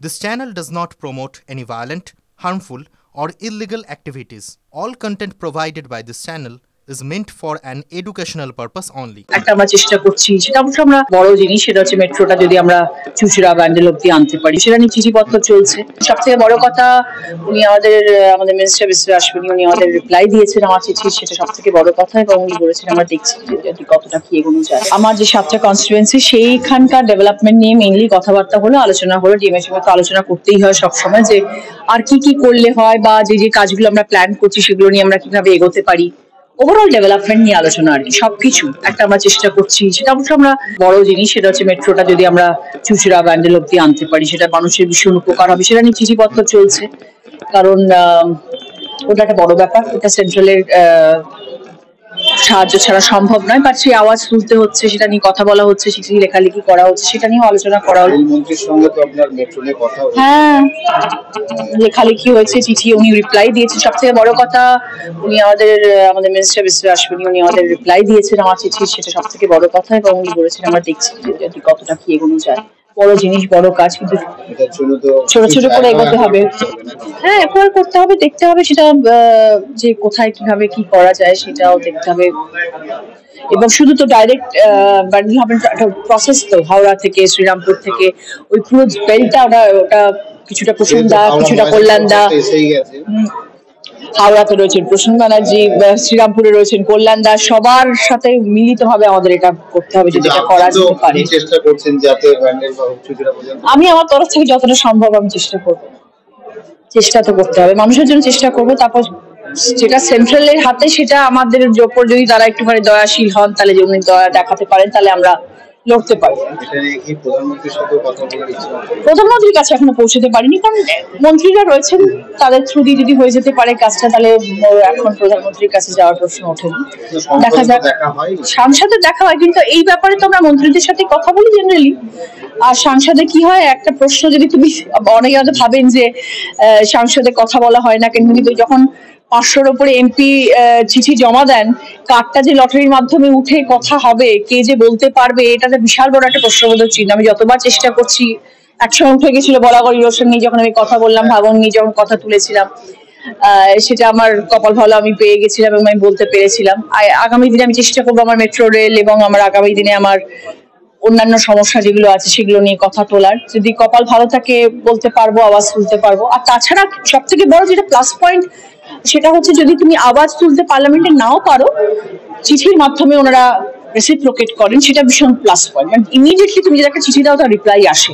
This channel does not promote any violent, harmful, or illegal activities. All content provided by this channel is meant for an educational purpose only. একটা আমরা চেষ্টা করছি, সেটা অবশ্য আমরা বড় জিনিস, সেটা হচ্ছে মেট্রোটা যদি আমরা চুচুড়া ব্যান্ডেল অব্দি আনতে পারি, সেটা নিয়ে চিঠিপত্র চলছে। সবথেকে বড় কথা, উনি আমাদের মিনিস্টার মিস্টার আশবিনী, উনি আমাদের রিপ্লাই দিয়েছেন আমার চিঠি, সেটা সবথেকে বড় কথা। এবং উনি বলেছেন আমরা দেখছি যে কতটা কি এগোনো যায়। আমার যে 7টা কনস্টিটুয়েন্সি, সেইখানকার ডেভেলপমেন্ট নিয়ে মেইনলি কথাবার্তা হলো, আলোচনা হলো। ডিএমের সঙ্গে তো আলোচনা করতেই হয় সবসময়, যে আর কি কি করলে হয় বা যে যে কাজগুলো আমরা প্ল্যান করছি সেগুলো নিয়ে আমরা কিভাবে এগোতে পারি, ওভারঅল ডেভেলপমেন্ট নিয়ে আলোচনা আর কি। সবকিছু একটা আমরা চেষ্টা করছি, সেটা অবশ্য আমরা বড় জিনিস, সেটা হচ্ছে মেট্রোটা যদি আমরা চুচুড়া ব্যান্ডেল অব্দি আনতে পারি, সেটা মানুষের ভীষণ উপকার হবে। সেটা নিয়ে চিঠিপত্র চলছে, কারণ ওটা একটা বড় ব্যাপার, ওটা সেন্ট্রালের সাহায্য ছাড়া সম্ভব নয়। বাট সেই আওয়াজ তুলতে হচ্ছে, সেটা নিয়ে কথা বলা হচ্ছে, চিঠি লেখালেখি করা হচ্ছে, সেটা নিয়েও আলোচনা করা হলো। হ্যাঁ, লেখালেখি হয়েছে, চিঠি উনি রিপ্লাই দিয়েছেন। সবথেকে বড় কথা, উনি আমাদের মিনিস্টার মিস্টার আশবিনী, উনি আমাদের রিপ্লাই দিয়েছেন আমার চিঠি, সেটা সবথেকে বড় কথা। এবং উনি বলেছেন আমরা দেখছি যে কতটা কি এগোনো যায়। বড় জিনিস, বড় কাজ, কিন্তু ছোট ছোট করে এগোতে হবে। হ্যাঁ, এফআইআর করতে হবে, দেখতে হবে সেটা যে কোথায় কিভাবে কি করা যায় সেটাও দেখতে হবে। এবং শুধু তো ডাইরেক্ট ব্যান্ডেল হবে একটা প্রসেস, তো হাওড়া থেকে, শ্রীরামপুর থেকে ওই পুরো বেলটা, ওটা কিছুটা প্রসন্দা, কিছুটা কল্যাণদা, হাওড়াতে রয়েছেন প্রসন্ন ব্যানার্জি, শ্রীরামপুরে রয়েছেন কল্যাণ দাস, সবার সাথে মিলিতভাবে আমাদের এটা করতে হবে যদি এটা করা যেতে পারে। আমি আমার তরফ থেকে যতটা সম্ভব আমি চেষ্টা তো করতে হবে, মানুষের জন্য চেষ্টা করবো। তারপর যেটা সেন্ট্রালের হাতে, সেটা আমাদের ওপর যদি তারা একটুখানি দয়াশীল হন, তাহলে যদি দয়া দেখাতে পারেন, তাহলে আমরা লড়তে পারি। প্রধানমন্ত্রীর কাছে এখনো পৌঁছতে পারিনি, কারণ মন্ত্রীরা রয়েছেন, তাদের থ্রু দিয়ে যদি হয়ে যেতে পারে কাজটা, তাহলে এখন প্রধানমন্ত্রীর কাছে যাওয়ার প্রশ্ন ওঠেনি। দেখা যাক, সাংসদের দেখা হয়, কিন্তু এই ব্যাপারে তো আমরা মন্ত্রীদের সাথে কথা বলি জেনারেলি। আর সাংসদে কি হয়, একটা প্রশ্ন যদি তুমি, অনেকে হয়তো ভাবেন যে সাংসদে কথা বলা হয় না কেন, কিন্তু যখন 500-র উপরে এমপি চিঠি জমা দেন, কার্ডটা যে লটারির মাধ্যমে উঠে কথা হবে, কে যে বলতে পারবে, এটাতে বিশাল বড় একটা প্রশ্নবোধক চিহ্ন। আমি যতবার চেষ্টা করছি, একসময় উঠে গেছিল বলাগড়ি রোশন নিয়ে, যখন আমি কথা বললাম, ভাবন নিয়ে যখন কথা তুলেছিলাম, সেটা আমার কপাল ভালো, আমি পেয়ে গেছিলাম এবং আমি বলতে পেরেছিলাম। আগামী দিনে আমি চেষ্টা করবো আমার মেট্রো রেল এবং আমার আগামী দিনে আমার অন্যান্য সমস্যা যেগুলো আছে সেগুলো নিয়ে কথা তোলার। যদি কপাল ভালো থাকে বলতে পারবো, আওয়াজ তুলতে পারবো। আর তাছাড়া সব থেকে বড় যেটা প্লাস পয়েন্ট, সেটা হচ্ছে যদি তুমি আওয়াজ তুলতে পার্লামেন্টে নাও পারো, চিঠির মাধ্যমে ওনারা রেসিপ্রোকেট করেন, সেটা ভীষণ প্লাস পয়েন্ট। মানে ইমিডিয়েটলি তুমি যদি একটা চিঠি দাও, তার রিপ্লাই আসে।